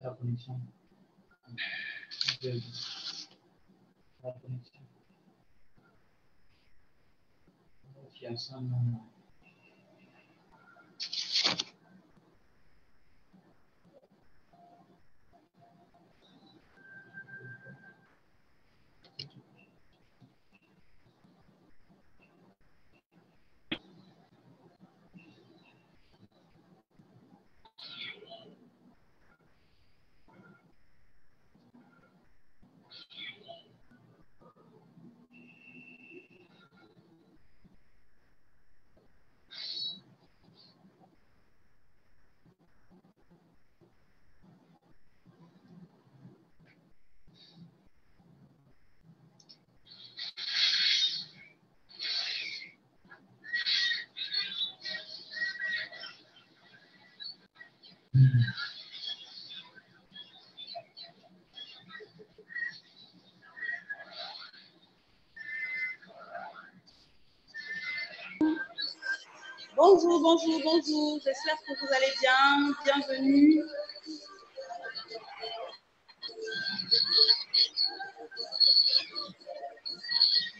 La connexion. La connexion. Il y a ça, non. Bonjour, bonjour, bonjour. J'espère que vous allez bien. Bienvenue.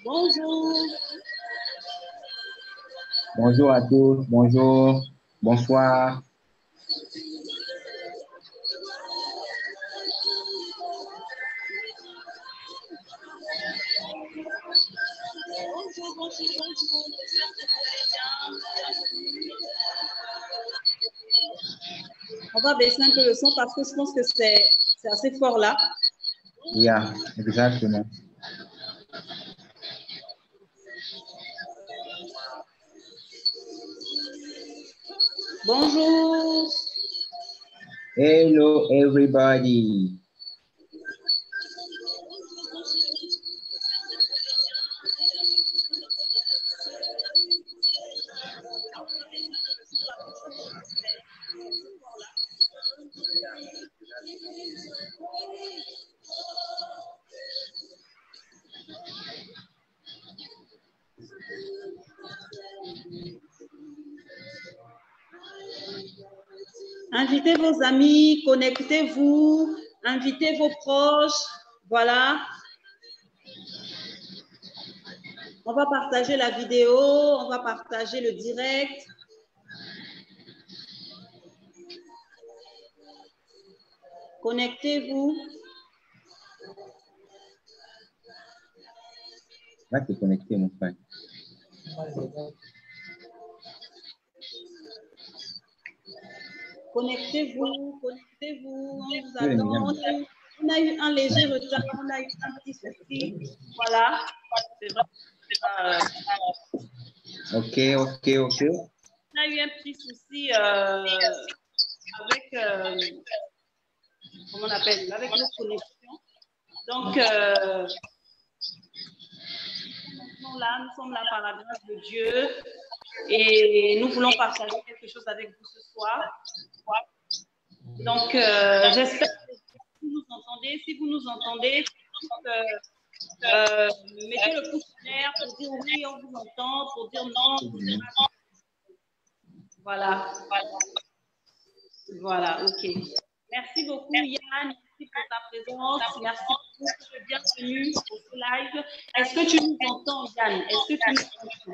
Bonjour. Bonjour à tous. Bonjour. Bonsoir. Bonjour, bonjour, bonjour. J'espère que vous allez bien. On va baisser un peu le son parce que je pense que c'est assez fort là. Yeah, exactement. Bonjour. Hello, everybody. Invitez vos amis, connectez-vous, invitez vos proches, voilà. On va partager la vidéo, on va partager le direct. Connectez-vous. Va te connecter, mon frère. Connectez-vous, connectez-vous, on vous attend. On a eu un léger retard, on a eu un petit souci. Voilà. C'est vrai. Ok. On a eu un petit souci avec, comment on appelle, avec notre connexion. Donc, nous sommes là par la grâce de Dieu et nous voulons partager quelque chose avec vous ce soir. Donc, j'espère que vous nous entendez. Si vous nous entendez, mettez le pouce en l'air pour dire oui, on vous entend, pour dire non. Voilà. Voilà, ok. Merci beaucoup, Yann. Merci pour ta présence. Merci pour le bienvenue au live. Est-ce que tu nous entends, Yann? Est-ce que tu nous entends?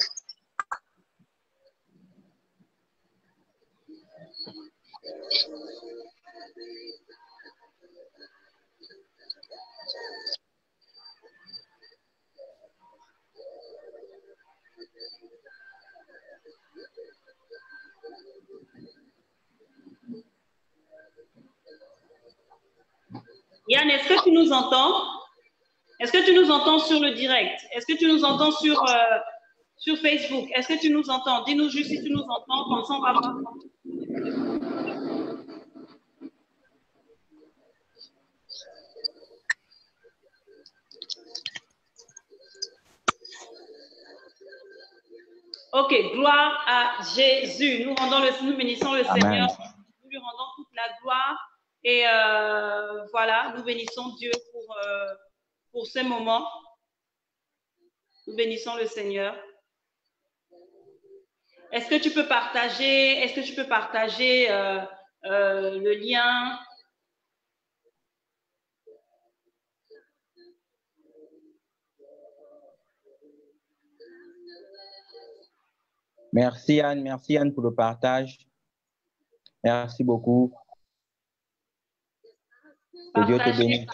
Yann, est-ce que tu nous entends? Est-ce que tu nous entends sur le direct? Est-ce que tu nous entends sur Facebook? Est-ce que tu nous entends? Dis-nous juste si tu nous entends, comme ça on va voir. Ok, gloire à Jésus. Nous bénissons le Seigneur. Nous lui rendons toute la gloire. Et voilà, nous bénissons Dieu pour ce moment. Nous bénissons le Seigneur. Est-ce que tu peux partager le lien? Merci Anne pour le partage. Merci beaucoup. Que Dieu te bénisse.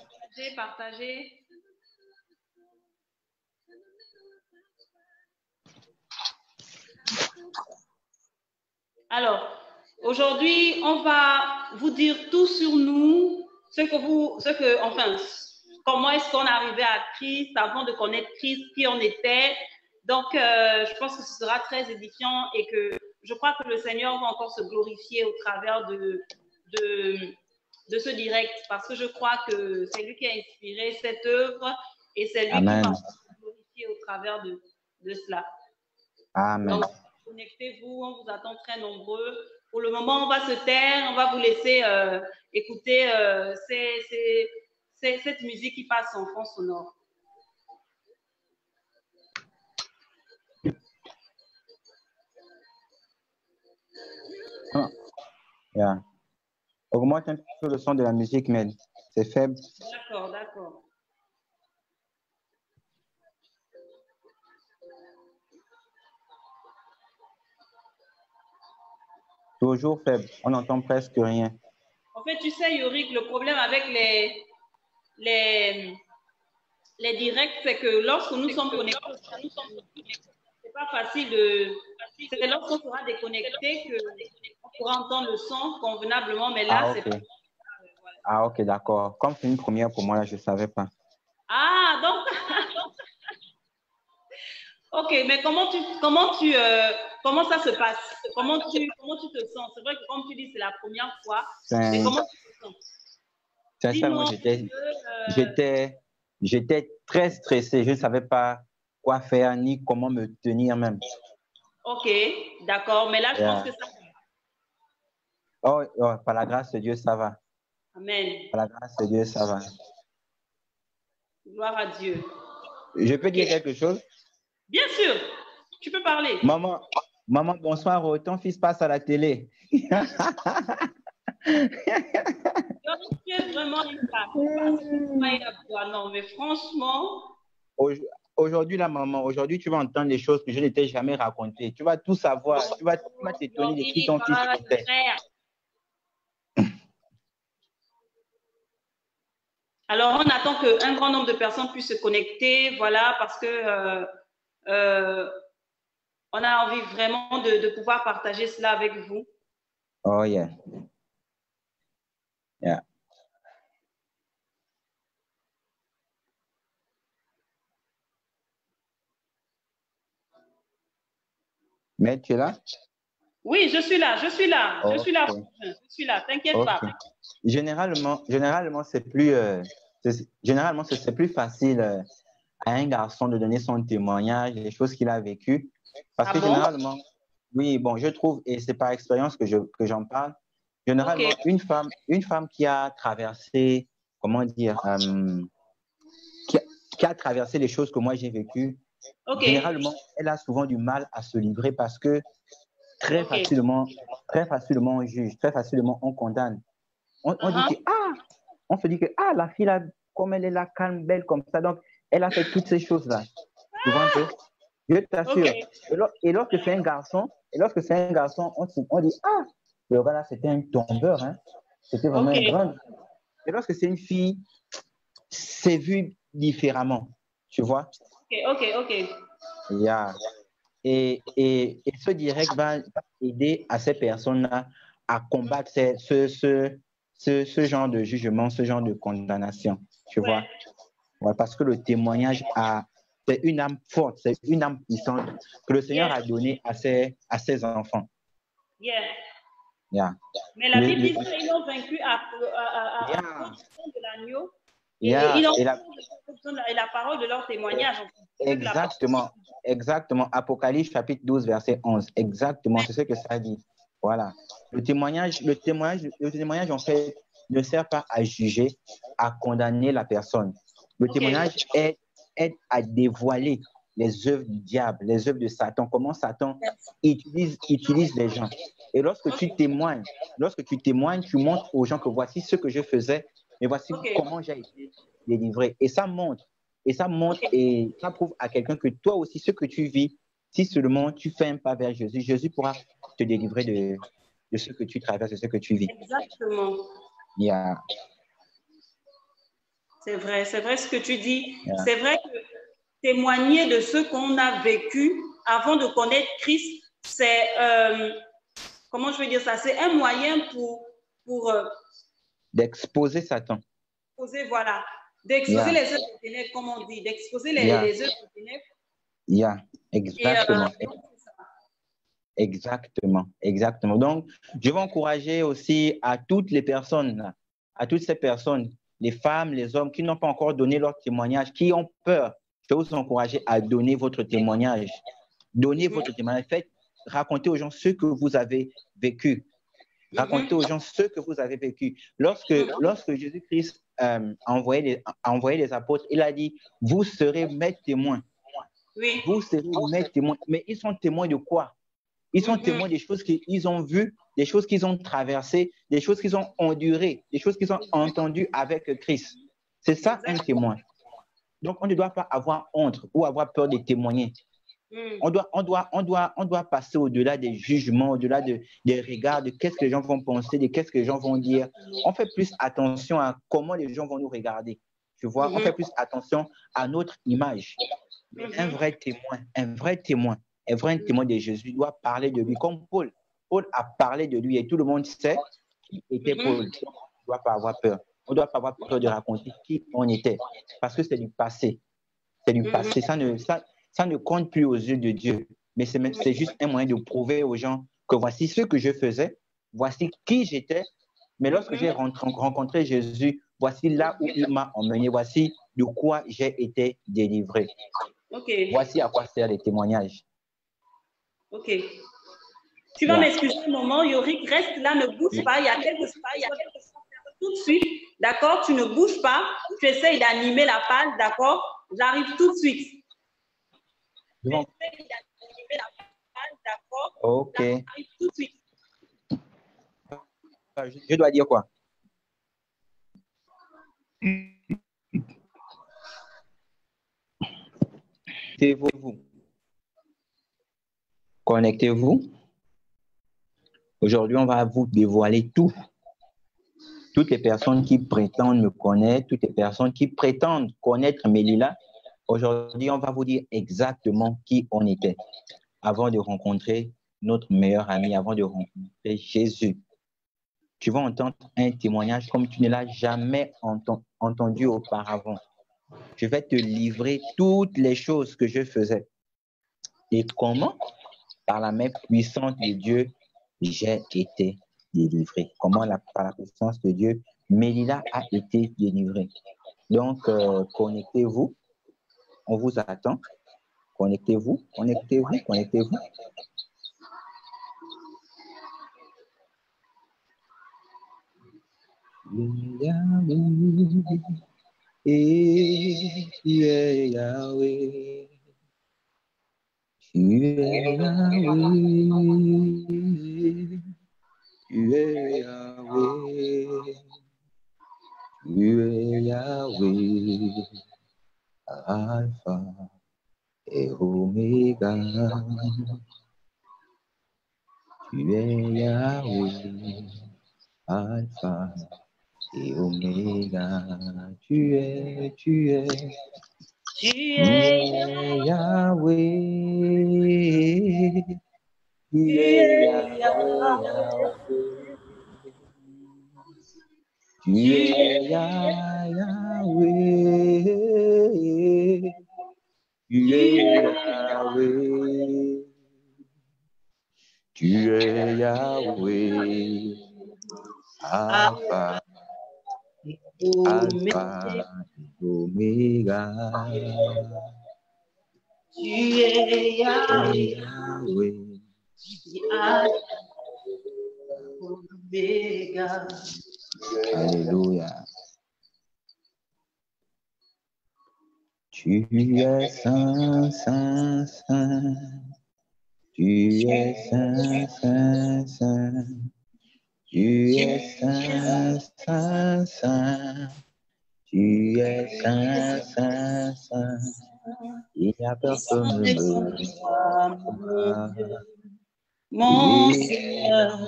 Partagez. Alors, aujourd'hui, on va vous dire tout sur nous, comment est-ce qu'on est arrivé à Christ, avant de connaître Christ, qui on était. Donc, je pense que ce sera très édifiant et que je crois que le Seigneur va encore se glorifier au travers de ce direct, parce que je crois que c'est lui qui a inspiré cette œuvre et c'est lui Amen. qui va se glorifier au travers de cela. Amen. Donc, connectez-vous, on vous attend très nombreux. Pour le moment, on va se taire, on va vous laisser écouter cette musique qui passe en fond sonore. Yeah. Augmente un peu le son de la musique, mais c'est faible. D'accord, d'accord. Toujours faible. On n'entend presque rien. En fait, tu sais, Yorick, le problème avec les directs, c'est que lorsque nous sommes connectés, c'est pas facile de... C'est lorsqu'on sera déconnecté qu'on pourra entendre le son convenablement, mais là, c'est pas... Ah, ok, d'accord. Comme c'est une première pour moi, là, je ne savais pas. Ah, donc... Ok, mais comment ça se passe? Comment tu te sens? C'est vrai que comme tu dis, c'est la première fois. Mais comment tu te sens? Sincèrement, j'étais très stressé. Je ne savais pas quoi faire ni comment me tenir même. Ok, d'accord. Mais là, je pense que ça Oh, va. par la grâce de Dieu, ça va. Amen. Par la grâce de Dieu, ça va. Gloire à Dieu. Je peux dire quelque chose? Bien sûr, tu peux parler. Maman, bonsoir. Ton fils passe à la télé. Tu es vraiment une femme. Non, mais franchement... Aujourd'hui, la maman, aujourd'hui, tu vas entendre des choses que je ne t'ai jamais racontées. Tu vas tout savoir. Tu vas t'étonner de qui ton fils était. Alors, on attend qu'un grand nombre de personnes puissent se connecter, voilà, parce que on a envie vraiment de pouvoir partager cela avec vous. Oh, yeah. Yeah. Mais tu es là? Oui, je suis là. Okay. Je suis là, t'inquiète pas. Généralement, c'est plus, c'est plus facile à un garçon de donner son témoignage, les choses qu'il a vécues. Parce que généralement, oui, bon, je trouve, et c'est par expérience que j'en parle, généralement, une femme qui a traversé, comment dire, qui a traversé les choses que moi j'ai vécues, généralement, elle a souvent du mal à se livrer parce que très facilement, on juge, très facilement, on condamne. On dit que, on se dit que, la fille, là, comme elle est là, calme, belle, comme ça, donc, elle a fait toutes ces choses-là. Tu vois un peu? Je t'assure. Et lorsque c'est un garçon, on dit, le gars là, c'était un tombeur, hein. C'était vraiment un grand. Et lorsque c'est une fille, c'est vu différemment, tu vois? Ok. Yeah. Et ce direct va aider à ces personnes-là à combattre ce genre de jugement, ce genre de condamnation, tu vois. Ouais, parce que le témoignage c'est une âme forte, c'est une âme puissante que le Seigneur a donnée à ses enfants. Yeah. Mais la Bible dit qu'ils l'ont vaincu à cause de l'agneau. Et la parole de leur témoignage. Exactement. Apocalypse chapitre 12, verset 11. Exactement, c'est ce que ça dit. Voilà. Le témoignage, en fait, ne sert pas à juger, à condamner la personne. Le témoignage aide à dévoiler les œuvres du diable, les œuvres de Satan, comment Satan utilise les gens. Et lorsque tu témoignes, tu montres aux gens que voici ce que je faisais, mais voici comment j'ai été délivré. Et ça montre et ça prouve à quelqu'un que toi aussi, ce que tu vis, si seulement tu fais un pas vers Jésus, Jésus pourra te délivrer de ce que tu traverses, de ce que tu vis. Exactement. Yeah. C'est vrai ce que tu dis. Yeah. C'est vrai que témoigner de ce qu'on a vécu avant de connaître Christ, c'est, comment je veux dire ça, c'est un moyen pour d'exposer Satan. Voilà. D'exposer les œuvres des ténèbres, comme on dit, d'exposer les œuvres des ténèbres. Exactement. Exactement. Donc, je vais encourager aussi à toutes les personnes, à toutes ces personnes, les femmes, les hommes qui n'ont pas encore donné leur témoignage, qui ont peur. Je vais vous encourager à donner votre témoignage. Donnez votre témoignage. Faites, racontez aux gens ce que vous avez vécu. Racontez aux gens ce que vous avez vécu. Lorsque Jésus-Christ a envoyé les apôtres, il a dit, vous serez mes témoins. Oui. Vous serez mes témoins. Mais ils sont témoins de quoi? Ils sont témoins des choses qu'ils ont vues, des choses qu'ils ont traversées, des choses qu'ils ont endurées, des choses qu'ils ont entendues avec Christ. C'est ça un témoin. Donc, on ne doit pas avoir honte ou avoir peur de témoigner. On doit passer au-delà des jugements, au-delà des regards, de qu'est-ce que les gens vont penser, de qu'est-ce que les gens vont dire. On fait plus attention à comment les gens vont nous regarder. Tu vois, on fait plus attention à notre image. Un vrai témoin de Jésus doit parler de lui comme Paul. Paul a parlé de lui et tout le monde sait qui était Paul. Donc, on ne doit pas avoir peur. On ne doit pas avoir peur de raconter qui on était parce que c'est du passé. C'est du passé. Ça ne compte plus aux yeux de Dieu. Mais c'est juste un moyen de prouver aux gens que voici ce que je faisais, voici qui j'étais. Mais lorsque j'ai rencontré Jésus, voici là où il m'a emmené, voici de quoi j'ai été délivré. Voici à quoi servent les témoignages. Ok. Tu vas m'excuser un moment, Yorick, reste là, ne bouge pas. Il y a quelque chose tout de suite. D'accord? Tu ne bouges pas. Tu essayes d'animer la page, d'accord? J'arrive tout de suite. Bon. Ok. J'arrive tout de suite. Je dois dire quoi? Connectez-vous. Connectez-vous. Aujourd'hui, on va vous dévoiler tout. Toutes les personnes qui prétendent me connaître, toutes les personnes qui prétendent connaître Melila, aujourd'hui, on va vous dire exactement qui on était avant de rencontrer notre meilleur ami, avant de rencontrer Jésus. Tu vas entendre un témoignage comme tu ne l'as jamais entendu auparavant. Je vais te livrer toutes les choses que je faisais. Et comment? Par la main puissante de Dieu, j'ai été délivré. Comment par la puissance de Dieu, Melila a été délivrée. Donc, connectez-vous. On vous attend. Connectez-vous, connectez-vous, connectez-vous. Et tu es Yahweh. Tu es Yahweh. Tu es Yahweh. Tu es Yahweh. Alpha et Omega. Tu es Yahweh. Alpha et Omega. Tu es Yahweh. Tu es Yahweh. Tu es Yahweh. Tu es Yahweh. Tu es Yahweh. Alpha. Alpha et Omega. Tu es Yahweh. Omega. Alléluia. Tu es saint, saint, saint. Tu es saint, saint, saint. Tu es saint, saint, saint. Tu es saint, saint, saint. Il n'y a personne mon Seigneur,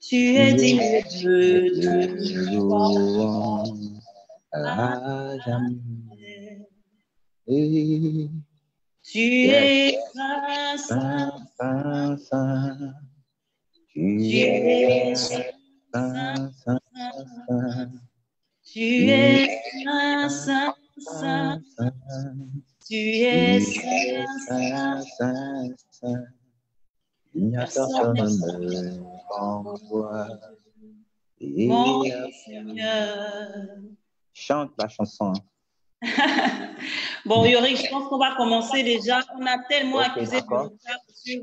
tu es digne de louange à jamais. Tu es saint, Saint, Saint, tu tu es es Saint, Saint, Saint, tu es saint, saint, tu es saint, Saint, Saint. Il n'y a personne comme toi. mon Seigneur. Chante la chanson. Bon, Yorick, je pense qu'on va commencer déjà. On a tellement accusé de retard sur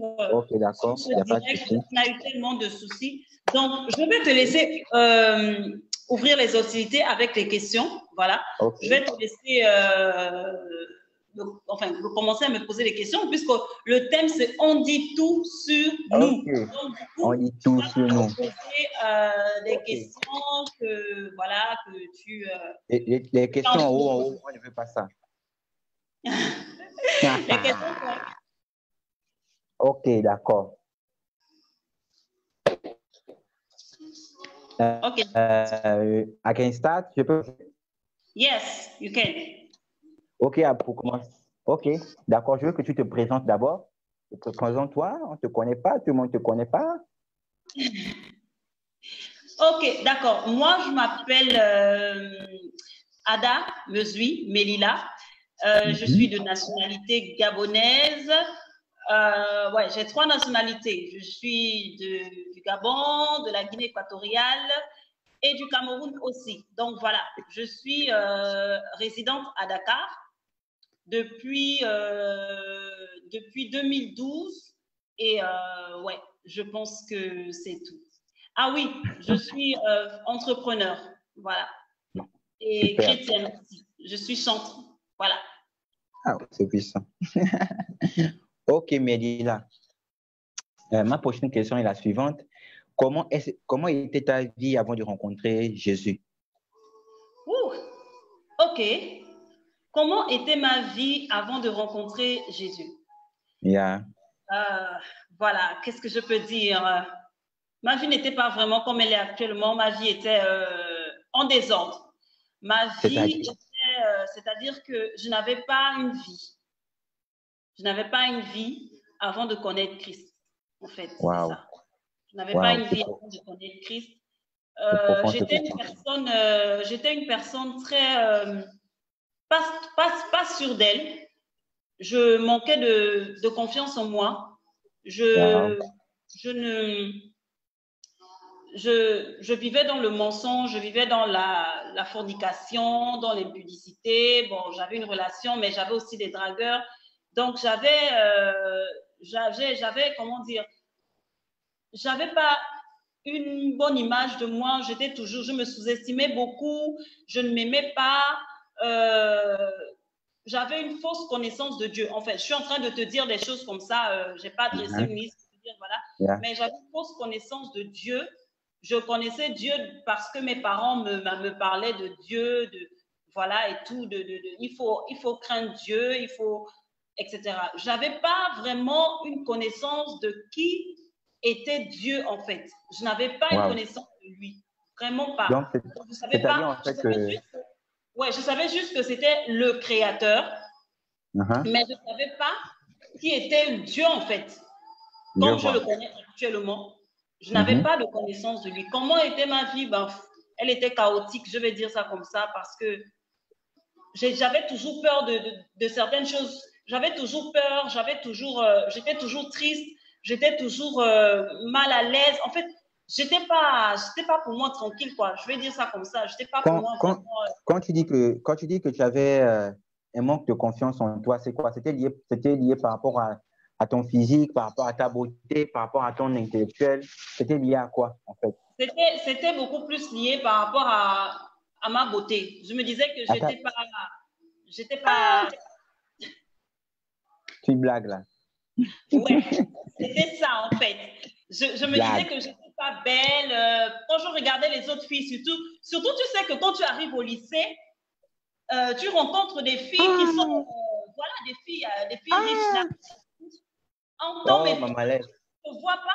D'accord. ce direct. On a eu tellement de soucis. Donc, je vais te laisser ouvrir les hostilités avec les questions. Voilà. Okay. Je vais te laisser commencer à me poser des questions, puisque le thème, c'est « On dit tout sur nous ». Donc, du coup, on dit tout sur nous. Poser des questions que tu... les questions en haut, on ne veut pas ça. Les questions... Ok, d'accord. Ok. I can start? Je peux... Yes, you can. Ok, pour commencer. Ok, d'accord. Je veux que tu te présentes d'abord. Présente-toi. On ne te connaît pas. Tout le monde ne te connaît pas. Ok, d'accord. Moi, je m'appelle Ada Mesui Melila. Je suis de nationalité gabonaise. J'ai 3 nationalités. Je suis du Gabon, de la Guinée équatoriale et du Cameroun aussi. Donc voilà, je suis résidente à Dakar depuis 2012 et je pense que c'est tout. Ah oui, je suis entrepreneur, voilà, et super. chrétienne aussi. Je suis chanteuse, voilà. Ah, c'est puissant. Ok, Melila. Ma prochaine question est la suivante. Comment était ta vie avant de rencontrer Jésus? Ok. Comment était ma vie avant de rencontrer Jésus? Yeah. Voilà, qu'est-ce que je peux dire? Ma vie n'était pas vraiment comme elle est actuellement. Ma vie était en désordre. Ma vie c'est-à-dire que je n'avais pas une vie. Je n'avais pas une vie avant de connaître Christ, en fait. Wow. C'est ça. Je n'avais pas une vie avant de connaître Christ. J'étais une personne très... pas sûre d'elle. Je manquais de confiance en moi. Je vivais dans le mensonge, je vivais dans la fornication, dans l'impudicité. Bon, j'avais une relation, mais j'avais aussi des dragueurs. Donc, comment dire, j'avais pas une bonne image de moi. Je me sous-estimais beaucoup. Je ne m'aimais pas. J'avais une fausse connaissance de Dieu. En fait, je suis en train de te dire des choses comme ça. Je n'ai pas dressé une liste, voilà. Mais j'avais une fausse connaissance de Dieu. Je connaissais Dieu parce que mes parents me parlaient de Dieu, voilà, et tout. Il faut craindre Dieu, etc. Je n'avais pas vraiment une connaissance de qui était Dieu, en fait. Je n'avais pas une connaissance de lui. Vraiment pas. Donc, je savais pas. En fait, je savais juste que c'était le Créateur, mais je ne savais pas qui était Dieu, en fait. Comme je le connais actuellement, je n'avais pas de connaissance de lui. Comment était ma vie? Elle était chaotique, je vais dire ça comme ça, parce que j'avais toujours peur de certaines choses. J'avais toujours peur, j'étais toujours triste, j'étais toujours mal à l'aise. En fait, j'étais pas pour moi tranquille, quoi. Je vais dire ça comme ça. J'étais pas pour moi vraiment, quand tu dis que tu avais un manque de confiance en toi, c'est quoi? C'était lié par rapport à ton physique, par rapport à ta beauté, par rapport à ton intellectuel. C'était lié à quoi, en fait? C'était beaucoup plus lié par rapport à ma beauté. Je me disais que j'étais pas... Tu blagues, là. Ouais, c'était ça, en fait. Je me disais que je n'étais pas belle. Quand je regardais les autres filles, surtout, tu sais que quand tu arrives au lycée, tu rencontres des filles qui sont, voilà, des filles riches là. En temps, mais tu ne vois pas,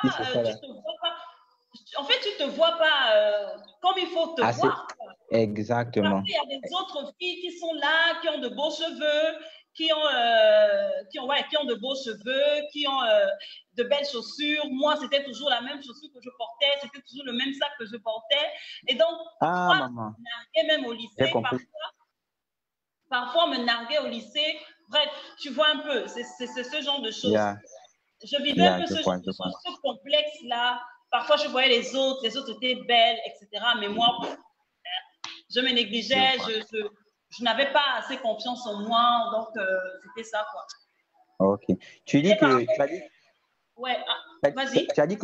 en fait, tu ne te vois pas comme il faut te voir. Exactement. Après, il y a des autres filles qui sont là, qui ont de beaux cheveux, qui ont de beaux cheveux, qui ont de belles chaussures. Moi, c'était toujours la même chaussure que je portais, c'était toujours le même sac que je portais. Et donc, parfois, maman. je me narguais même au lycée, parfois, me narguer au lycée. Bref, tu vois un peu, c'est ce genre de choses. Yeah. Je vivais un peu ce complexe-là. Parfois, je voyais les autres étaient belles, etc. Mais moi, je me négligeais, je n'avais pas assez confiance en moi, donc c'était ça, quoi. Ok. Tu dis que... Ouais, vas-y. Tu as dit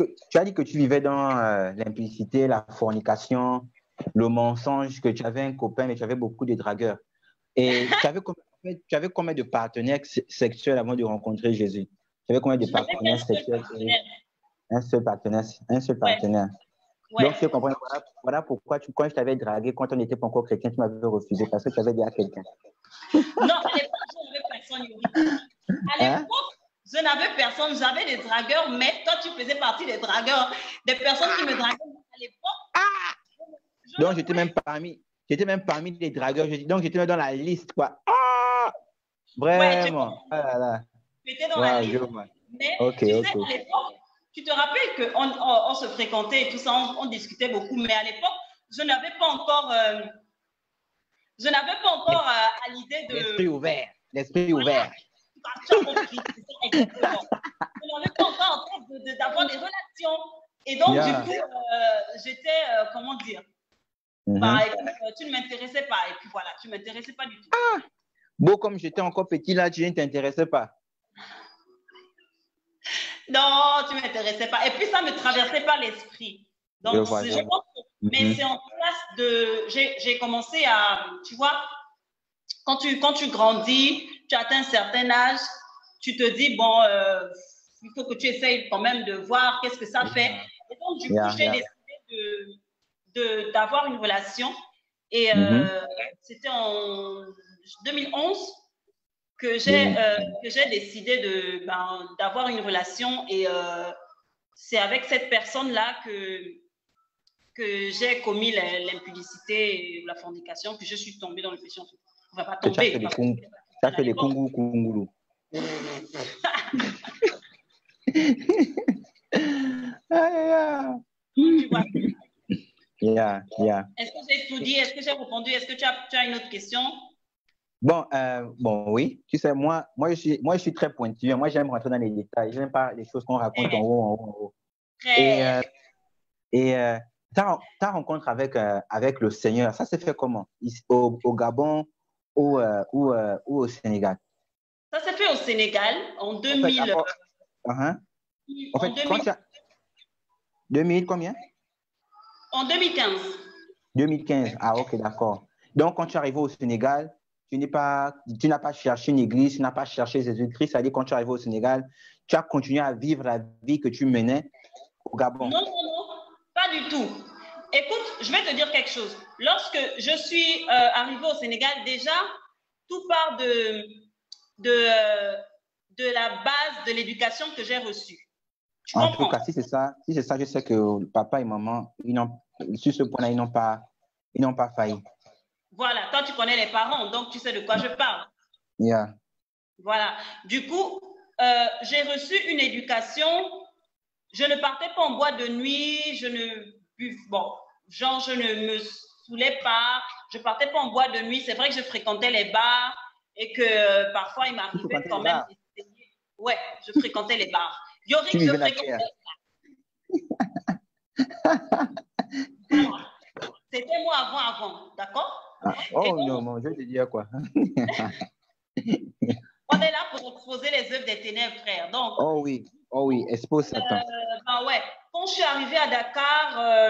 que tu vivais dans l'implicité, la fornication, le mensonge, que tu avais un copain, mais tu avais beaucoup de dragueurs. Et tu avais combien de partenaires sexuels avant de rencontrer Jésus? Tu avais combien de partenaires sexuels? Un seul partenaire. Ouais. Donc, je comprends. Voilà pourquoi, quand je t'avais dragué, quand on n'était pas encore chrétien, tu m'avais refusé parce que tu avais dit à quelqu'un. Non, à l'époque, je n'avais personne, Yuri. À l'époque, je n'avais personne. J'avais des dragueurs, mais toi, tu faisais partie des dragueurs. Des personnes qui me draguaient à l'époque. Donc, j'étais même parmi les dragueurs. Donc, j'étais dans la liste, quoi. Vraiment. Tu étais dans la liste. Mais tu sais, à l'époque, tu te rappelles qu'on se fréquentait et tout ça, on discutait beaucoup, mais à l'époque, je n'avais pas encore à l'idée de... L'esprit ouvert. Tu as compris, exactement. Je n'avais pas encore en tête d'avoir des relations. Et donc, du coup, j'étais, comment dire, tu ne m'intéressais pas. Et puis voilà, tu ne m'intéressais pas du tout. Bon, comme j'étais encore petit là, tu ne t'intéressais pas. Non, tu ne m'intéressais pas. Et puis, ça ne me traversait pas l'esprit. Donc, je pense que, mais c'est en place de... J'ai commencé à... Tu vois, quand tu grandis, tu atteins un certain âge, tu te dis, bon, il faut que tu essayes quand même de voir qu'est-ce que ça fait. Et donc, du coup, j'ai décidé d'avoir une relation. Et c'était en 2011 que j'ai décidé d'avoir une relation. Et c'est avec cette personne-là que j'ai commis l'impudicité et la fornication, que je suis tombée dans le péché. Enfin, pas tombée. Tu as fait les kungoulous. Tu vois. Yeah. Est-ce que j'ai tout dit? Est-ce que j'ai répondu? Est-ce que tu as une autre question? Bon, oui. Tu sais, moi, je suis très pointilleux. Moi, j'aime rentrer dans les détails. Je n'aime pas les choses qu'on raconte en haut. Et ta rencontre avec le Seigneur, ça s'est fait comment? Au Gabon ou au Sénégal? Ça s'est fait au Sénégal en 2000. En fait, 2000 combien? En 2015. 2015, ok, d'accord. Donc, quand tu es arrivé au Sénégal, tu n'as pas cherché une église, tu n'as pas cherché Jésus-Christ, c'est-à-dire quand tu es arrivé au Sénégal, tu as continué à vivre la vie que tu menais au Gabon. Non, pas du tout. Écoute, je vais te dire quelque chose. Lorsque je suis arrivée au Sénégal, déjà, tout part de la base de l'éducation que j'ai reçue. En tout cas, si c'est ça, je sais que papa et maman, sur ce point-là, ils n'ont pas failli. Voilà, toi, tu connais les parents, donc tu sais de quoi je parle. Yeah. Voilà. Du coup, j'ai reçu une éducation. Je ne partais pas en boîte de nuit, je ne me saoulais pas, je ne partais pas en boîte de nuit. C'est vrai que je fréquentais les bars et que parfois, il m'arrivait quand même d'essayer. Ouais, je fréquentais les bars. Yorick, je fréquentais les bars. C'était moi avant, d'accord? Non, je vais te dire quoi. On est là pour exposer les œuvres des ténèbres, frère. Donc, oh oui, expose Satan. Quand je suis arrivée à Dakar,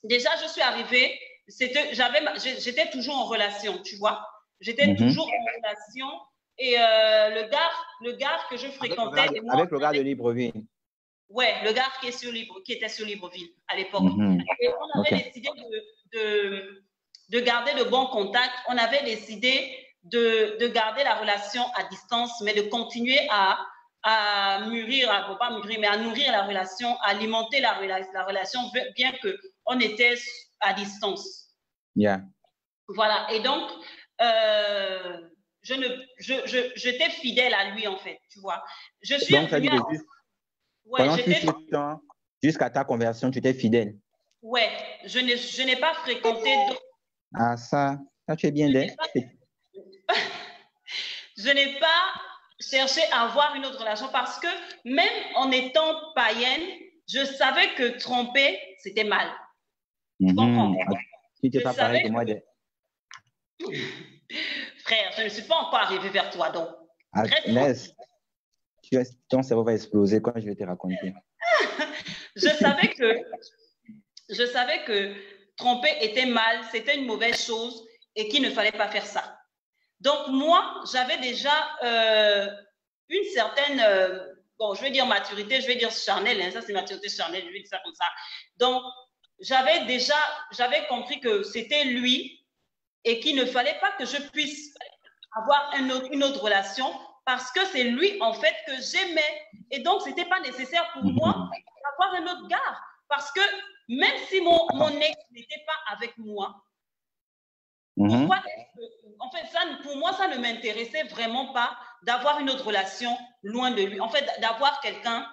déjà, je suis arrivée, j'étais toujours en relation, tu vois. J'étais toujours en relation. Et le gars que je fréquentais... Avec le gars de Libreville. Ouais, le gars qui était sur Libreville à l'époque. Et on avait décidé de garder de bons contacts. On avait décidé de garder la relation à distance, mais de continuer à mûrir, pas mûrir, mais à nourrir la relation, à alimenter la relation, bien qu'on était à distance. Yeah. Voilà. Et donc, j'étais fidèle à lui, en fait, tu vois. Je suis donc, revenue à... Ouais, pendant tout ce temps, jusqu'à ta conversion, tu étais fidèle. Ouais, je n'ai pas fréquenté d'autres. Ah, ça tu es bien d'être. Je n'ai pas cherché à avoir une autre relation parce que même en étant païenne, je savais que tromper, c'était mal. Tu comprends? Tu n'étais pas pareil que moi. Frère, je ne suis pas encore arrivée vers toi, donc. Laisse. Ton cerveau va exploser quand je vais te raconter. Je savais que tromper était mal, c'était une mauvaise chose et qu'il ne fallait pas faire ça. Donc, moi, j'avais déjà une certaine, bon, je vais dire maturité, je vais dire charnelle, hein, ça c'est maturité charnelle, je vais dire ça comme ça. Donc, j'avais compris que c'était lui et qu'il ne fallait pas que je puisse avoir une autre relation parce que c'est lui, en fait, que j'aimais. Et donc, ce n'était pas nécessaire pour moi d'avoir un autre gars parce que même si mon ex n'était pas avec moi, pourquoi, en fait, pour moi, ça ne m'intéressait vraiment pas d'avoir une autre relation loin de lui. En fait, d'avoir quelqu'un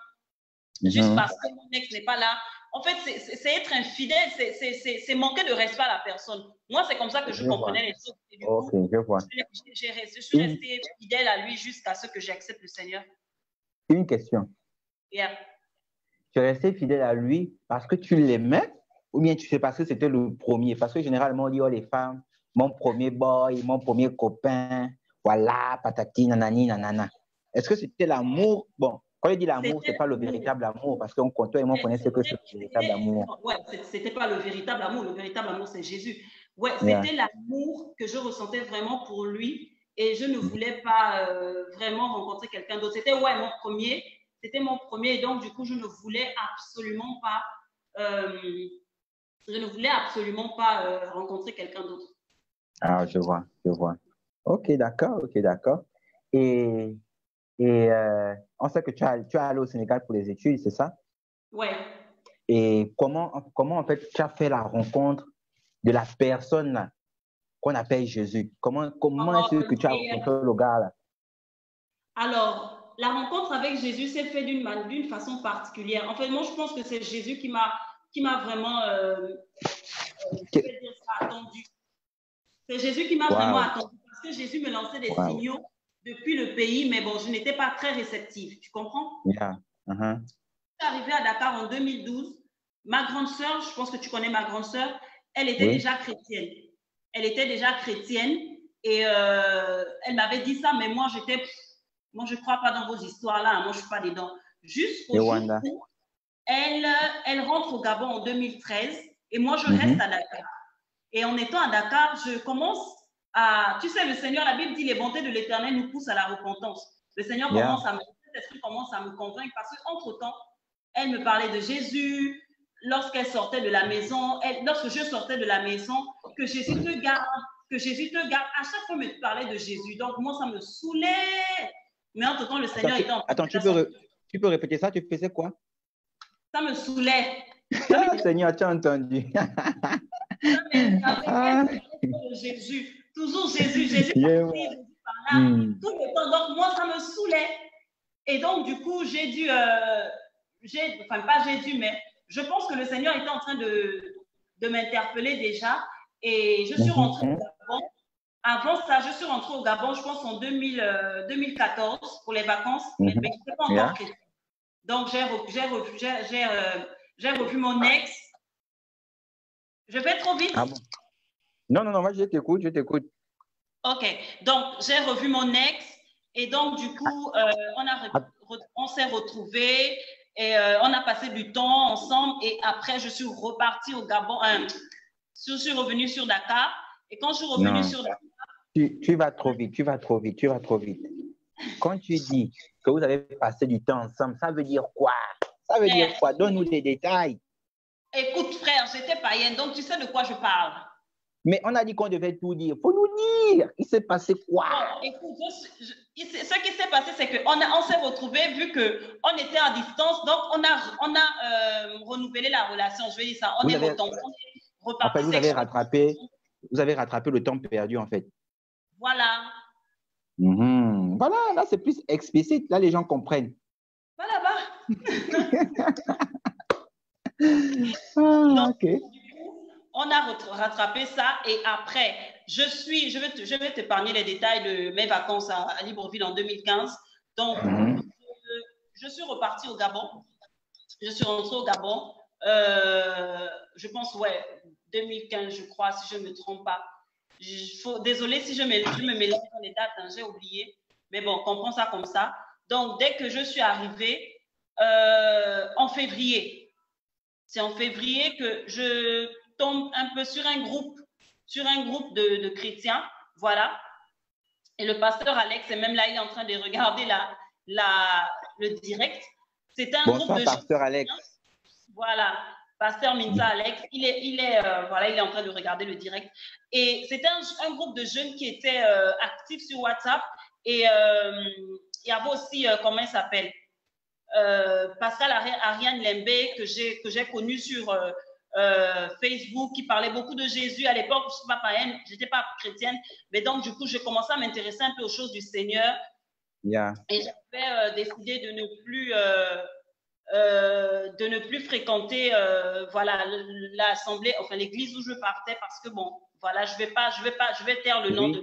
juste parce que mon ex n'est pas là. En fait, c'est être infidèle, c'est manquer de respect à la personne. Moi, c'est comme ça que je comprenais les choses. Et du coup, je vois. Je suis restée fidèle à lui jusqu'à ce que j'accepte le Seigneur. Une question. Yeah. Tu es resté fidèle à lui parce que tu l'aimais ou bien tu sais parce que c'était le premier? Parce que généralement, on dit, oh, les femmes, mon premier boy, mon premier copain, voilà, patati, nanani, nanana. Est-ce que c'était l'amour? Bon, quand je dis l'amour, ce n'est pas le véritable amour parce qu'on toi et moi, on connaissait que c'est le véritable amour. Ouais, ce n'était pas le véritable amour. Le véritable amour, c'est Jésus. Ouais, c'était l'amour que je ressentais vraiment pour lui et je ne voulais pas vraiment rencontrer quelqu'un d'autre. C'était mon premier. C'était mon premier et donc, du coup, je ne voulais absolument pas rencontrer quelqu'un d'autre. Ah, je vois. Ok, d'accord. Et on sait que tu es allé au Sénégal pour les études, c'est ça? Ouais. Et comment en fait tu as fait la rencontre de la personne qu'on appelle Jésus? Comment est-ce que tu as rencontré le gars là? Alors, la rencontre avec Jésus s'est faite d'une façon particulière. En fait, moi, je pense que c'est Jésus qui m'a vraiment je vais dire ça, attendu. C'est Jésus qui m'a vraiment attendu parce que Jésus me lançait des signaux depuis le pays, mais bon, je n'étais pas très réceptive. Tu comprends? Yeah. Je suis arrivée à Dakar en 2012. Ma grande sœur, je pense que tu connais ma grande sœur, elle était déjà chrétienne. Elle était déjà chrétienne et elle m'avait dit ça, mais moi, je ne crois pas dans vos histoires-là. Moi, je ne suis pas dedans. Jusqu'au jour où elle rentre au Gabon en 2013 et moi, je reste à Dakar. Et en étant à Dakar, je commence à... Tu sais, le Seigneur, la Bible dit, les bontés de l'Éternel nous poussent à la repentance. Le Seigneur commence à me convaincre parce qu'entre-temps, elle me parlait de Jésus. Lorsqu'elle sortait de la maison, lorsque je sortais de la maison, que Jésus te garde, à chaque fois, elle me parlait de Jésus. Donc, moi, ça me saoulait. Mais entre-temps, le Seigneur était en train de... tu peux répéter ça? Tu faisais quoi? Ça me saoulait. Ah, Seigneur, tu as entendu. Jésus, toujours Jésus, Jésus par là, tout le temps. Donc, moi, ça me saoulait. Et donc, du coup, mais je pense que le Seigneur était en train de m'interpeller déjà. Et je suis rentrée au Gabon. Avant ça, je suis rentrée au Gabon, je pense, en 2014 pour les vacances, mais je n'étais pas encore chrétienne. Donc, j'ai revu mon ex. Je vais trop vite. Ah bon? Non, moi, je t'écoute. OK. Donc, j'ai revu mon ex et donc, du coup, on s'est retrouvés et on a passé du temps ensemble et après, je suis repartie au Gabon. Je suis revenue sur Dakar et quand je suis revenue sur Dakar... Tu vas trop vite. Quand tu dis que vous avez passé du temps ensemble, ça veut dire quoi? Donne-nous des détails. Écoute, frère, j'étais païenne, donc tu sais de quoi je parle. Mais on a dit qu'on devait tout dire. Il faut nous dire. Il s'est passé quoi? Bon, écoute, ce qui s'est passé, c'est qu'on s'est retrouvés, vu qu'on était à distance, donc on a renouvelé la relation. Je vais dire ça. On est reparti. En fait, vous avez rattrapé le temps perdu, en fait. Voilà. Voilà, là, c'est plus explicite. Là, les gens comprennent. Voilà, donc, OK. Du coup, on a rattrapé ça et après, je vais t'épargner les détails de mes vacances à Libreville en 2015. Donc, je suis repartie au Gabon. Je suis rentrée au Gabon. Je pense, 2015, je crois, si je ne me trompe pas. Désolée si je me mélange dans les dates, hein, j'ai oublié. Mais bon, on comprend ça comme ça. Donc, dès que je suis arrivée, en février, c'est en février que je tombe un peu sur un groupe de chrétiens, voilà. Et le pasteur Alex est même là, il est en train de regarder le direct. C'est un groupe de pasteur Alex. Voilà, pasteur Minza Alex, il est en train de regarder le direct. Et c'était un groupe de jeunes qui étaient actifs sur WhatsApp. Et il y avait aussi, comment il s'appelle, Pascal Ariane Lembe, que j'ai connu sur Facebook, qui parlait beaucoup de Jésus. À l'époque, je n'étais pas chrétienne, mais donc du coup, je commençais à m'intéresser un peu aux choses du Seigneur. Yeah. Et j'avais décidé de ne plus fréquenter l'assemblée, enfin l'église où je partais, parce que bon, voilà, je vais taire le nom de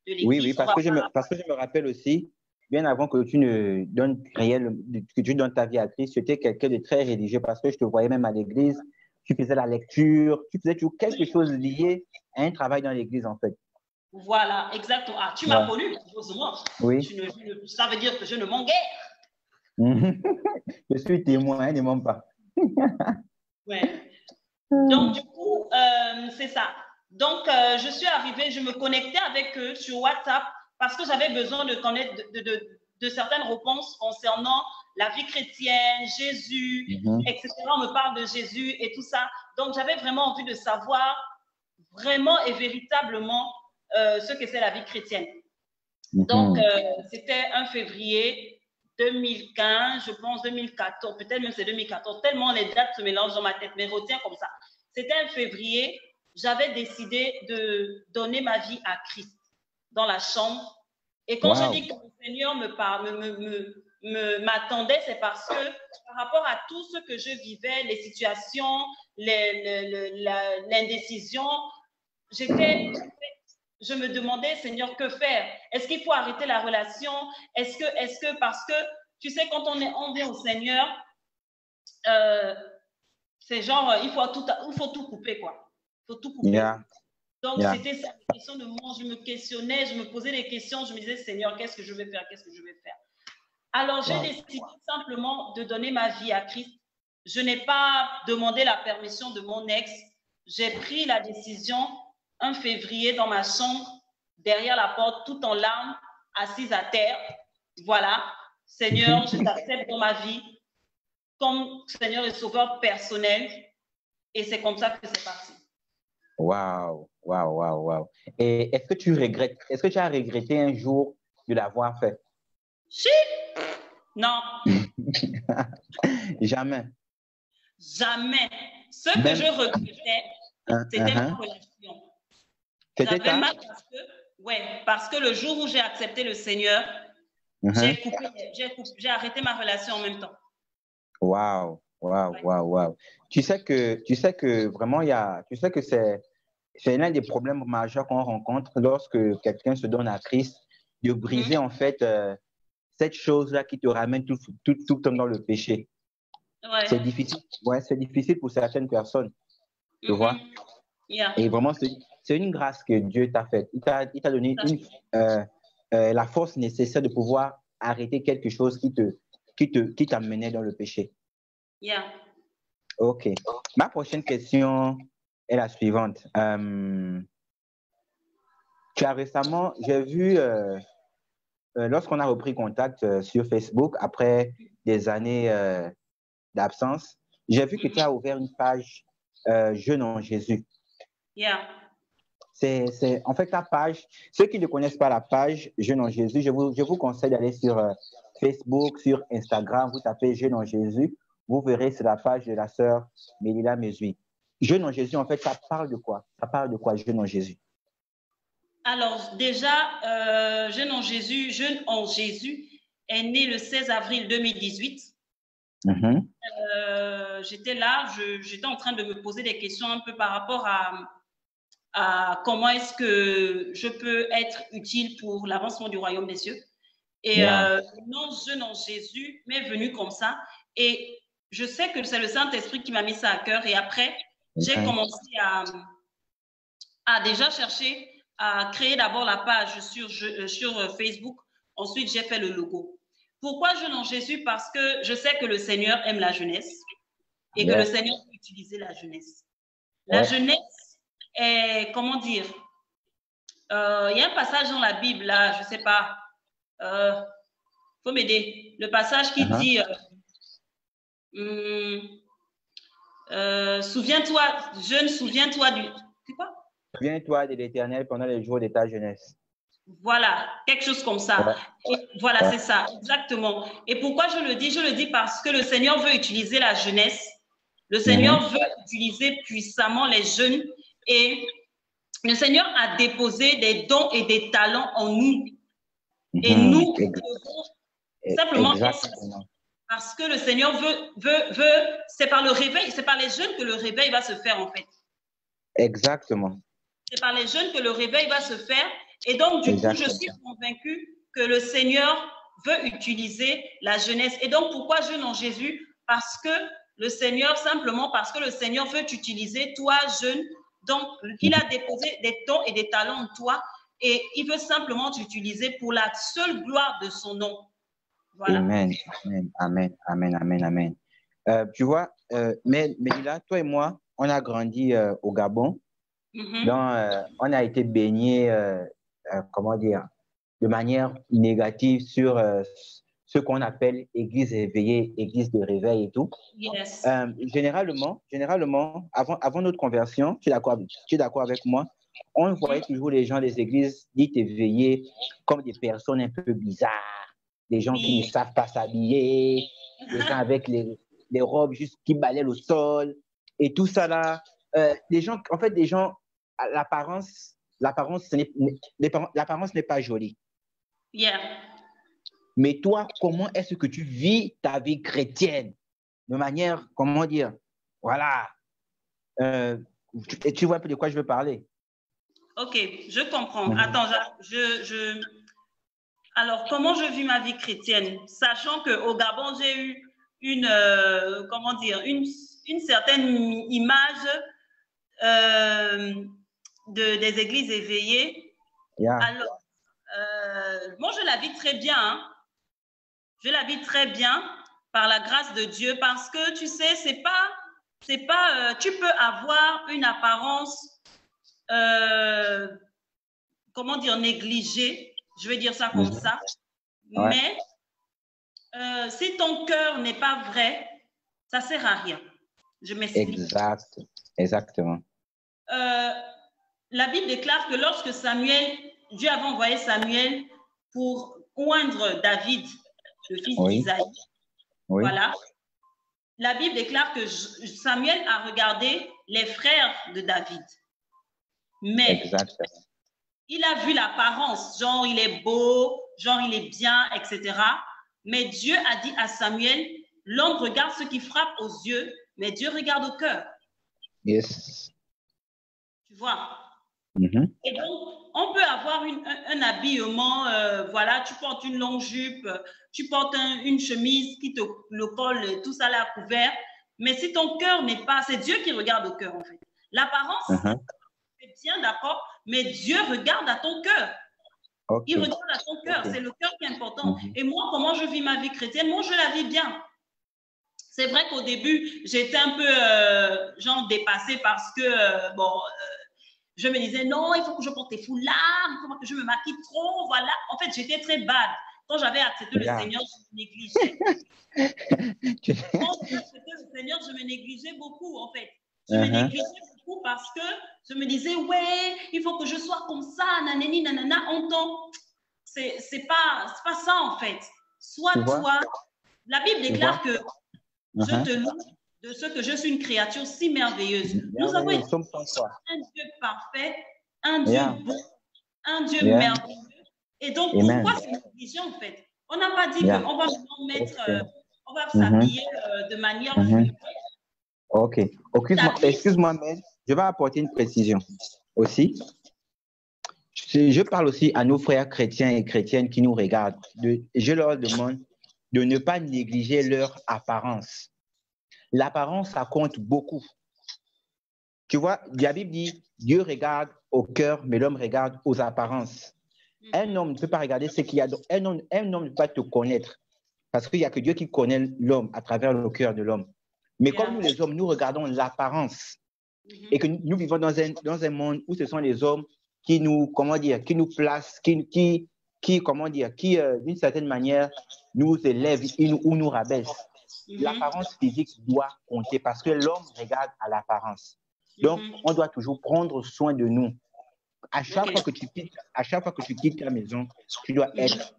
l'église. Oui, parce que je me rappelle aussi, bien avant que tu ne donnes que tu donnes ta vie à Christ, tu étais quelqu'un de très religieux parce que je te voyais même à l'église, tu faisais la lecture, tu faisais toujours quelque chose lié à un travail dans l'église en fait. Voilà, exactement. Ah, tu m'as connu, heureusement. Oui. Ça veut dire que je ne mens guère. Je suis témoin, ne mens pas. Ouais. Donc, du coup, c'est ça. Donc, je suis arrivée, je me connectais avec eux sur WhatsApp parce que j'avais besoin de connaître de certaines réponses concernant la vie chrétienne, Jésus, etc. On me parle de Jésus et tout ça. Donc, j'avais vraiment envie de savoir vraiment et véritablement ce que c'est la vie chrétienne. Donc, c'était un février 2015, je pense 2014, peut-être même c'est 2014, tellement les dates se mélangent dans ma tête, mais retiens comme ça. C'était un février, j'avais décidé de donner ma vie à Christ dans la chambre. Et quand je dis que le Seigneur m'attendait, c'est parce que par rapport à tout ce que je vivais, les situations, l'indécision, je me demandais, Seigneur, que faire? Est-ce qu'il faut arrêter la relation? Est-ce que parce que, tu sais, quand on vient au Seigneur, c'est genre, il faut tout couper, quoi. Il faut tout couper. Yeah. Donc, c'était ça, la question de moi. Je me questionnais, je me posais des questions. Je me disais, Seigneur, qu'est-ce que je vais faire? Qu'est-ce que je vais faire? Alors, j'ai décidé simplement de donner ma vie à Christ. Je n'ai pas demandé la permission de mon ex. J'ai pris la décision un février dans ma chambre, derrière la porte, tout en larmes, assise à terre. Voilà, Seigneur, je t'accepte dans ma vie comme Seigneur et Sauveur personnel. Et c'est comme ça que c'est parti. Waouh. Et est-ce que tu as regretté un jour de l'avoir fait? Si. Non. Jamais. Jamais. Ce que je regrettais, c'était ma relation. J'avais mal parce que le jour où j'ai accepté le Seigneur, j'ai arrêté ma relation en même temps. Waouh. Tu sais que vraiment, c'est l'un des problèmes majeurs qu'on rencontre lorsque quelqu'un se donne à Christ, de briser en fait cette chose-là qui te ramène tout le temps dans le péché. Ouais. C'est difficile pour certaines personnes, tu vois. Yeah. Et vraiment, c'est une grâce que Dieu t'a faite. Il t'a donné la force nécessaire de pouvoir arrêter quelque chose qui t'amenait dans le péché. Yeah. OK. Ma prochaine question est la suivante. J'ai vu, lorsqu'on a repris contact sur Facebook, après des années d'absence, j'ai vu que tu as ouvert une page Jeune en Jésus. Yeah. En fait, ta page, ceux qui ne connaissent pas la page Jeune en Jésus, je vous conseille d'aller sur Facebook, sur Instagram, vous tapez Jeune en Jésus, vous verrez, c'est la page de la sœur Mélila Mesui. Jeune en Jésus, en fait, ça parle de quoi? Ça parle de quoi, Jeune en Jésus? Alors, déjà, Jeune en Jésus est né le 16 avril 2018. J'étais là, j'étais en train de me poser des questions un peu par rapport à comment est-ce que je peux être utile pour l'avancement du royaume des cieux. Et non, Jeune en Jésus m'est venu comme ça. Et je sais que c'est le Saint-Esprit qui m'a mis ça à cœur. Et après, j'ai commencé à déjà chercher à créer d'abord la page sur Facebook. Ensuite, j'ai fait le logo. Pourquoi Jeune en Jésus? Parce que je sais que le Seigneur aime la jeunesse et que le Seigneur peut utiliser la jeunesse. La jeunesse est, comment dire, il y a un passage dans la Bible, là, je ne sais pas, faut m'aider. Le passage qui dit, souviens-toi, jeune, souviens-toi du... C'est quoi? Souviens-toi de l'Éternel pendant les jours de ta jeunesse. Voilà, quelque chose comme ça. Et voilà, c'est ça, exactement. Et pourquoi je le dis? Je le dis parce que le Seigneur veut utiliser la jeunesse. Le Seigneur veut utiliser puissamment les jeunes. Et le Seigneur a déposé des dons et des talents en nous. Et nous devons simplement être, parce que le Seigneur veut, c'est par le réveil, c'est par les jeunes que le réveil va se faire en fait. Exactement. C'est par les jeunes que le réveil va se faire. Et donc, du coup, je suis convaincue que le Seigneur veut utiliser la jeunesse. Et donc, pourquoi Jeune en Jésus? Parce que le Seigneur, simplement parce que le Seigneur veut t'utiliser, toi, jeune. Donc, il a déposé des dons et des talents en toi et il veut simplement t'utiliser pour la seule gloire de son nom. Voilà. Amen, amen, amen, amen, amen, amen. Tu vois, Mélila, toi et moi, on a grandi au Gabon. Donc, on a été baignés, comment dire, de manière négative sur ce qu'on appelle église éveillée, église de réveil et tout. Yes. Généralement, avant notre conversion, tu es d'accord avec moi, on voyait toujours les gens des églises dites éveillées comme des personnes un peu bizarres, des gens qui ne savent pas s'habiller, des gens avec les robes juste qui balaient le sol et tout ça là. Des gens, en fait, l'apparence n'est pas jolie. Yeah. Mais toi, comment est-ce que tu vis ta vie chrétienne de manière, comment dire, voilà. Tu vois un peu de quoi je veux parler? Ok, je comprends. Attends, alors, comment je vis ma vie chrétienne? Sachant qu'au Gabon, j'ai eu une certaine image des églises éveillées. Yeah. Alors, moi, je la vis très bien. Hein. Je la vis très bien par la grâce de Dieu parce que, tu sais, tu peux avoir une apparence, comment dire, négligée. Je vais dire ça comme ça. Ouais. Mais si ton cœur n'est pas vrai, ça ne sert à rien. Je m'explique. Exactement. La Bible déclare que lorsque Dieu avait envoyé Samuel pour oindre David, le fils d'Isaïe, voilà, la Bible déclare que Samuel a regardé les frères de David. Mais il a vu l'apparence, genre il est beau, genre il est bien, etc. Mais Dieu a dit à Samuel, l'homme regarde ce qui frappe aux yeux, mais Dieu regarde au cœur. Yes. Tu vois? Et donc, on peut avoir un habillement, voilà, tu portes une longue jupe, tu portes une chemise qui te le colle, tout ça là couvert. Mais si ton cœur n'est pas, c'est Dieu qui regarde au cœur en fait. L'apparence, c'est bien d'accord, mais Dieu regarde à ton cœur. Okay. Il regarde à ton cœur, c'est le cœur qui est important. Et moi, comment je vis ma vie chrétienne? Moi, je la vis bien. C'est vrai qu'au début, j'étais un peu genre dépassée parce que, je me disais, non, il faut que je porte des foulards, il faut que je me maquille trop, voilà. En fait, j'étais très bad. Quand j'avais accepté le Seigneur, je me négligeais. Quand j'ai accepté le Seigneur, je me négligeais beaucoup, en fait. Je me négligeais beaucoup. beaucoup parce que je me disais, ouais, il faut que je sois comme ça, nanani, nanana, on tombe. C'est pas ça en fait. Sois toi. La Bible déclare que je te loue de ce que je suis une créature si merveilleuse. Nous avons été un Dieu parfait, un Dieu beau, un Dieu merveilleux. Et donc, pourquoi c'est négligé en fait? On n'a pas dit qu'on va on va s'habiller de manière vulgaire. Ok. Excuse-moi, mais je vais apporter une précision aussi. Je parle aussi à nos frères chrétiens et chrétiennes qui nous regardent. Je leur demande de ne pas négliger leur apparence. L'apparence, ça compte beaucoup. Tu vois, la Bible dit, Dieu regarde au cœur, mais l'homme regarde aux apparences. Un homme ne peut pas regarder ce qu'il y a. Un homme ne peut pas te connaître. Parce qu'il n'y a que Dieu qui connaît l'homme à travers le cœur de l'homme. Mais comme nous, les hommes, nous regardons l'apparence. Et que nous vivons dans un monde où ce sont les hommes qui nous, qui nous placent, qui d'une certaine manière, nous élèvent ou nous rabaissent. L'apparence physique doit compter parce que l'homme regarde à l'apparence. Donc, on doit toujours prendre soin de nous. À chaque fois que tu quittes ta maison, tu dois être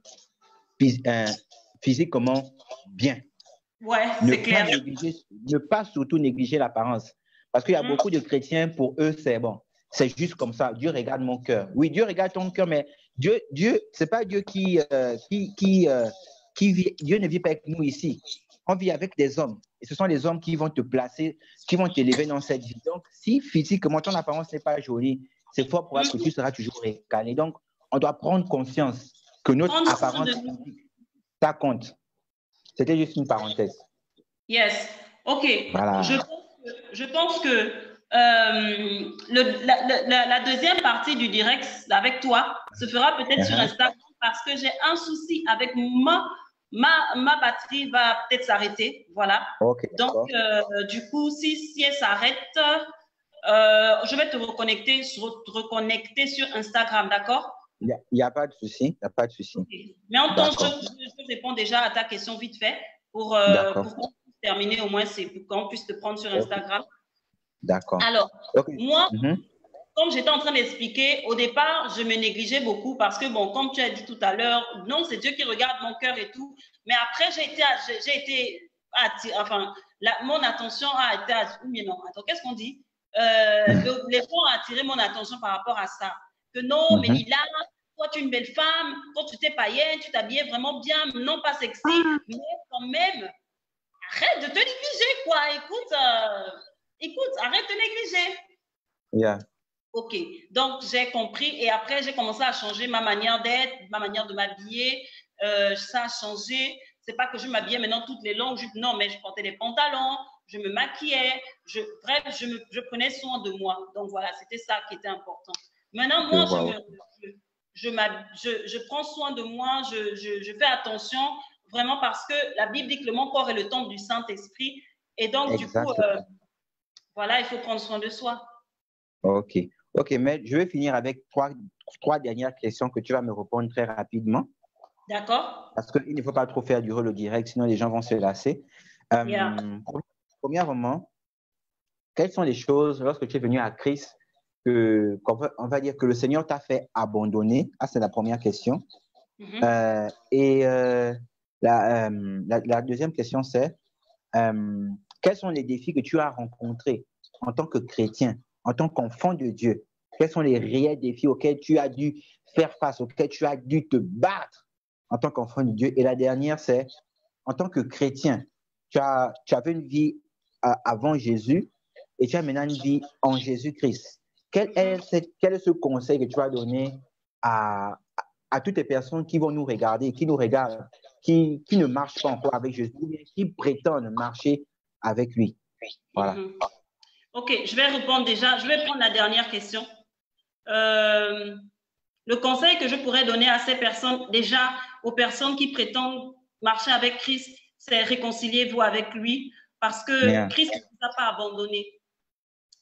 physiquement bien. Ouais, c'est clair. Ne pas surtout négliger l'apparence. Parce qu'il y a beaucoup de chrétiens, pour eux, c'est bon. C'est juste comme ça. Dieu regarde mon cœur. Oui, Dieu regarde ton cœur, mais Dieu, c'est pas Dieu Dieu ne vit pas avec nous ici. On vit avec des hommes. Et ce sont les hommes qui vont te placer, qui vont t'élever dans cette vie. Donc, si physiquement ton apparence n'est pas jolie, c'est fort probable que tu seras toujours récalé. Donc, on doit prendre conscience que notre apparence physique, ça compte. C'était juste une parenthèse. Yes. OK. Voilà. Je pense que la deuxième partie du direct avec toi se fera peut-être sur Instagram parce que j'ai un souci avec ma batterie va peut-être s'arrêter. Voilà. Okay, donc, du coup, si elle s'arrête, je vais te reconnecter sur Instagram, d'accord? Il n'y a pas de souci. Il n'y a pas de souci. Okay. Mais en tant que je réponds déjà à ta question vite fait pour qu'on puisse terminer au moins, c'est pour qu'on puisse te prendre sur Instagram. D'accord. Alors, moi, comme j'étais en train d'expliquer, au départ, je me négligeais beaucoup parce que, bon, comme tu as dit tout à l'heure, non, c'est Dieu qui regarde mon cœur et tout. Mais après, j'ai été enfin, mon attention a été non, attends, qu'est-ce qu'on dit? Les gens ont attiré mon attention par rapport à ça. Que non, mais Lila, toi, tu es une belle femme, quand tu t'es païenne, tu t'habillais vraiment bien, non pas sexy, mais quand même, arrête de te négliger, quoi. Écoute, arrête de négliger. Yeah. OK. Donc, j'ai compris et après, j'ai commencé à changer ma manière d'être, ma manière de m'habiller. Ça a changé. C'est pas que je m'habillais maintenant toutes les longues jupes. Non, mais je portais des pantalons, je me maquillais. Bref, je prenais soin de moi. Donc, voilà, c'était ça qui était important. Maintenant, moi, je prends soin de moi, je fais attention vraiment parce que la Bible dit que mon corps est le temple du Saint-Esprit. Et donc, du coup, voilà, il faut prendre soin de soi. OK, mais je vais finir avec trois dernières questions que tu vas me répondre très rapidement. D'accord. Parce qu'il ne faut pas trop faire durer le direct, sinon les gens vont se lasser. Premièrement, quelles sont les choses, lorsque tu es venu à Christ, on va dire que le Seigneur t'a fait abandonner? Ah, c'est la première question. La deuxième question, c'est quels sont les défis que tu as rencontrés en tant que chrétien, en tant qu'enfant de Dieu? Quels sont les réels défis auxquels tu as dû faire face, auxquels tu as dû te battre en tant qu'enfant de Dieu? Et la dernière, c'est en tant que chrétien, tu avais une vie avant Jésus et tu as maintenant une vie en Jésus-Christ. Quel est ce conseil que tu vas donner à toutes les personnes qui vont nous regarder, qui nous regardent, qui ne marchent pas encore avec Jésus, qui prétendent marcher avec lui? Voilà. OK, je vais répondre déjà. Je vais prendre la dernière question. Le conseil que je pourrais donner à ces personnes, déjà aux personnes qui prétendent marcher avec Christ, c'est réconciliez-vous avec lui parce que Christ ne vous a pas abandonné.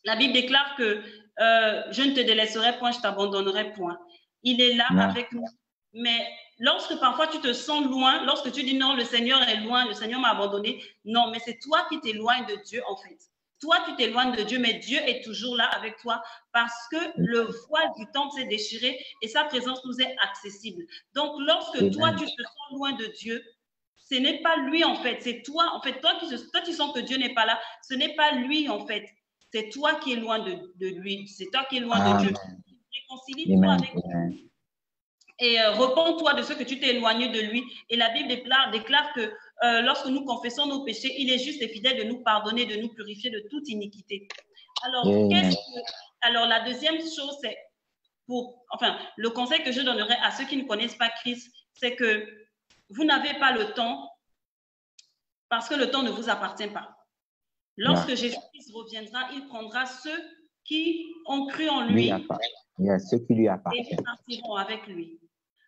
La Bible déclare que je ne te délaisserai point, je t'abandonnerai point. Il est là avec nous. Mais lorsque parfois tu te sens loin, lorsque tu dis non, le Seigneur est loin, le Seigneur m'a abandonné, non, mais c'est toi qui t'éloignes de Dieu en fait. Toi, tu t'éloignes de Dieu, mais Dieu est toujours là avec toi parce que le voile du temple s'est déchiré et sa présence nous est accessible. Donc, lorsque toi, tu te sens loin de Dieu, ce n'est pas lui en fait, c'est toi. En fait, toi, tu sens que Dieu n'est pas là. Ce n'est pas lui en fait. C'est toi qui es loin de lui. C'est toi qui es loin de Dieu. Réconcilie-toi avec lui. Et repens-toi de ce que tu t'es éloigné de lui. Et la Bible déclare que lorsque nous confessons nos péchés, il est juste et fidèle de nous pardonner, de nous purifier de toute iniquité. Alors, la deuxième chose, c'est le conseil que je donnerais à ceux qui ne connaissent pas Christ, c'est que vous n'avez pas le temps parce que le temps ne vous appartient pas. Lorsque Jésus-Christ reviendra, il prendra ceux qui ont cru en lui, ceux qui lui appartiennent, et partiront avec lui.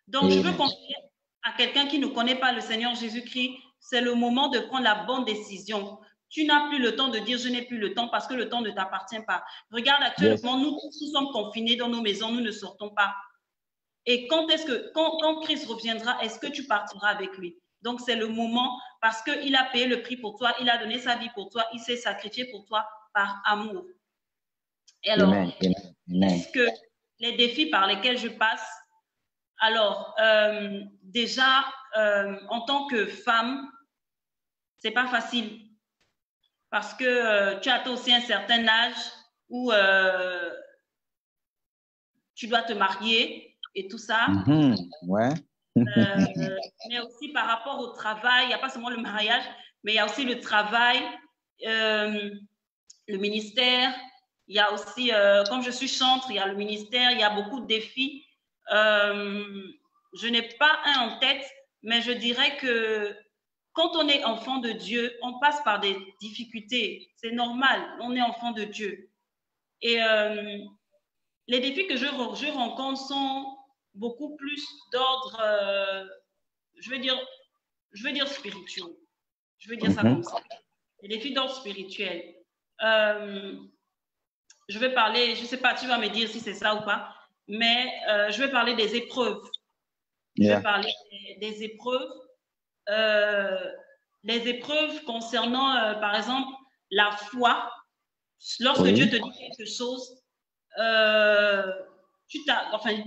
Donc, je veux conseiller à quelqu'un qui ne connaît pas le Seigneur Jésus-Christ, c'est le moment de prendre la bonne décision. Tu n'as plus le temps de dire « je n'ai plus le temps » parce que le temps ne t'appartient pas. Regarde, actuellement, nous sommes confinés dans nos maisons, nous ne sortons pas. Et quand Christ reviendra, est-ce que tu partiras avec lui? Donc, c'est le moment parce qu'il a payé le prix pour toi, il a donné sa vie pour toi, il s'est sacrifié pour toi par amour. Et alors, est-ce que les défis par lesquels je passe, alors, déjà, en tant que femme, c'est pas facile parce que tu atteins aussi un certain âge où tu dois te marier et tout ça. Mais aussi par rapport au travail, il n'y a pas seulement le mariage, mais il y a aussi le travail, le ministère. Il y a aussi, comme je suis chantre, il y a le ministère, il y a beaucoup de défis. Je n'ai pas un en tête, mais je dirais que quand on est enfant de Dieu, on passe par des difficultés. C'est normal, on est enfant de Dieu. Et les défis que je rencontre sont beaucoup plus d'ordre, je veux dire spirituel. Je veux dire ça comme ça. Les défis d'ordre spirituel. Je vais parler, je ne sais pas, tu vas me dire si c'est ça ou pas, mais je vais parler des épreuves. Je vais parler des épreuves. Les épreuves concernant, par exemple, la foi. Lorsque Dieu te dit quelque chose, Dieu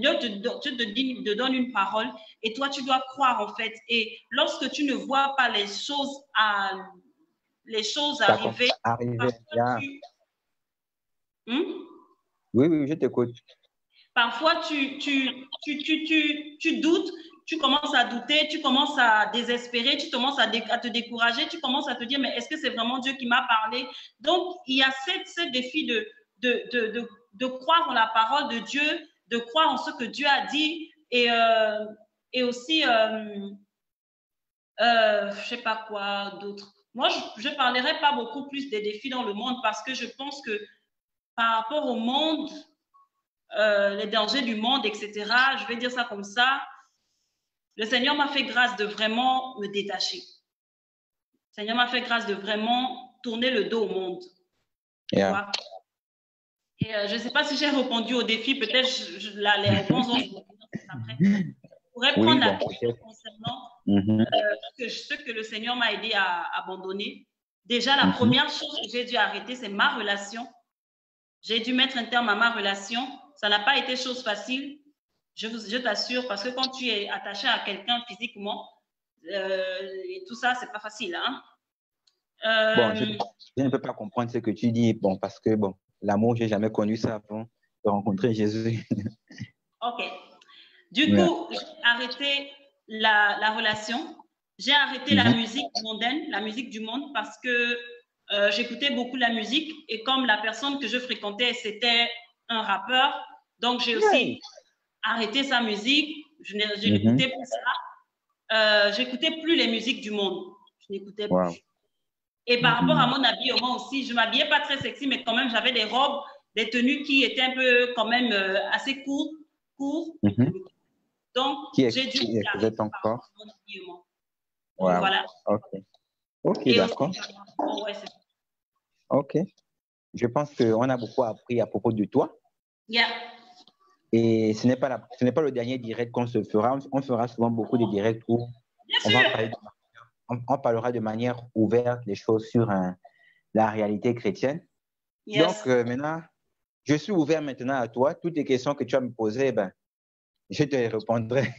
te donne une parole et toi, tu dois croire en fait. Et lorsque tu ne vois pas les choses arriver, Oui, je t'écoute. Parfois, tu doutes, tu commences à douter, tu commences à désespérer, tu commences à te décourager, tu commences à te dire, mais est-ce que c'est vraiment Dieu qui m'a parlé? Donc, il y a ce défi de croire en la parole de Dieu, de croire en ce que Dieu a dit et aussi, je ne sais pas quoi d'autre. Moi, je ne parlerai pas beaucoup plus des défis dans le monde parce que je pense que par rapport au monde, les dangers du monde, etc., je vais dire ça comme ça, le Seigneur m'a fait grâce de vraiment me détacher. Le Seigneur m'a fait grâce de vraiment tourner le dos au monde. Et je ne sais pas si j'ai répondu au défi, peut-être les réponses vont se revenir après. Je pourrais prendre la question concernant ce que le Seigneur m'a aidé à abandonner. Déjà, la première chose que j'ai dû arrêter, c'est ma relation. J'ai dû mettre un terme à ma relation. Ça n'a pas été chose facile, je t'assure, parce que quand tu es attaché à quelqu'un physiquement, et tout ça, c'est pas facile. Hein? Bon, je ne peux pas comprendre ce que tu dis, bon, parce que bon, l'amour, je n'ai jamais connu ça avant de rencontrer Jésus. Ok. Du coup, j'ai arrêté la relation. J'ai arrêté la musique mondaine, la musique du monde, parce que j'écoutais beaucoup la musique et comme la personne que je fréquentais, c'était un rappeur, donc j'ai aussi arrêté sa musique. Je n'écoutais plus ça. J'écoutais plus les musiques du monde. Je n'écoutais plus. Et par rapport à mon habillement aussi, je m'habillais pas très sexy, mais quand même, j'avais des robes, des tenues qui étaient un peu quand même assez courtes. Donc, j'ai dû arrêter par rapport à mon habillement. Voilà. Ok, d'accord. Ok. Je pense qu'on a beaucoup appris à propos de toi. Et ce n'est pas le dernier direct qu'on se fera. On fera souvent beaucoup de directs où on parlera de manière ouverte les choses sur la réalité chrétienne. Yes. Donc, maintenant, je suis ouvert maintenant à toi. Toutes les questions que tu vas me poser, ben, je te répondrai.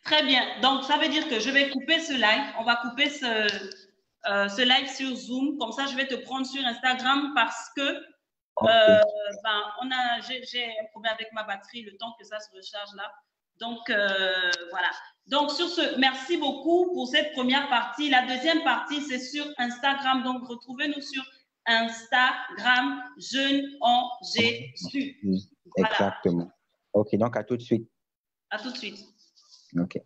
Très bien. Donc, ça veut dire que je vais couper ce live. On va couper ce live sur Zoom. Comme ça, je vais te prendre sur Instagram parce que Okay. J'ai un problème avec ma batterie, le temps que ça se recharge là. Donc, voilà. Donc, sur ce, merci beaucoup pour cette première partie. La deuxième partie, c'est sur Instagram. Donc, retrouvez-nous sur Instagram, Jeûne en Jésus. Exactement. Voilà. OK, donc à tout de suite. À tout de suite. OK.